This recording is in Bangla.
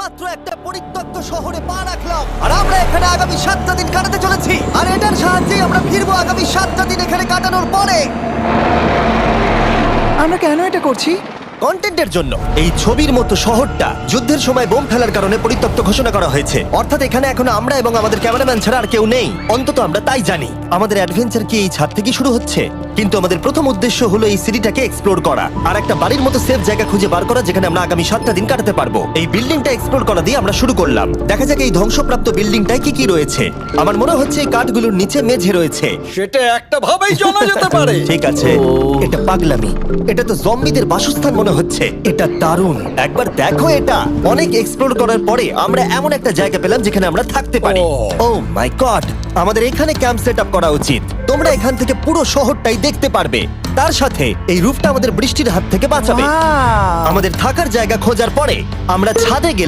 মাত্র একটা পরিত্যক্ত শহরে পা রাখলাম আর আমরা এখানে আগামী 7টা দিন কাটাতে চলেছি আর এটার সাহায্যে আমরা ফিরবো আগামী 7টা দিন এখানে কাটানোর পরে। আমরা কেন এটা করছি? কন্টেন্টের জন্য। এই ছবির মতো শহরটা যুদ্ধের সময় বোম ফেলার কারণে পরিত্যক্ত ঘোষণা করা হয়েছে, অর্থাৎ এখানে এখন আমরা এবং আমাদের ক্যামেরাম্যান ছাড়া আর কেউ নেই। অন্তত আমরা তাই জানি। আমাদের অ্যাডভেঞ্চার কি এই ছাদ থেকে শুরু হচ্ছে? কিন্তু আমাদের প্রথম উদ্দেশ্য হলো এই সিটিটাকে এক্সপ্লোর করা আর একটা বাড়ির মতো সেফ জায়গা খুঁজে বার করা যেখানে আমরা আগামী 7টা দিন কাটাতে পারবো। এই বিল্ডিংটা এক্সপ্লোর করা দিয়ে আমরা শুরু করলাম। দেখা যাক এই ধ্বংসপ্রাপ্ত বিল্ডিংটায় কি কি রয়েছে। আমার মনে হচ্ছে এই কাঠগুলোর নিচে মেঝে রয়েছে। সেটা একটা ভাবেই জানা যেতে পারে। ঠিক আছে, এটা পাগলামি। এটা তো জম্বিদের বাসস্থান মনে হচ্ছে। এটা দারুণ, একবার দেখো এটা। অনেক এক্সপ্লোর করার পরে আমরা এমন একটা জায়গা পেলাম যেখানে আমরা থাকতে পারি। ও মাই গড, আমাদের এখানে ক্যাম্প সেট আপ করা উচিত। তোমরা এখান থেকে পুরো শহরটাই দেখতে পারবে। তার সাথে এই রুফটা আমাদের বৃষ্টির হাত থেকে বাঁচাবে। Wow! আমাদের থাকার জায়গা খোঁজার পরে আমরা ছাদে গেলাম।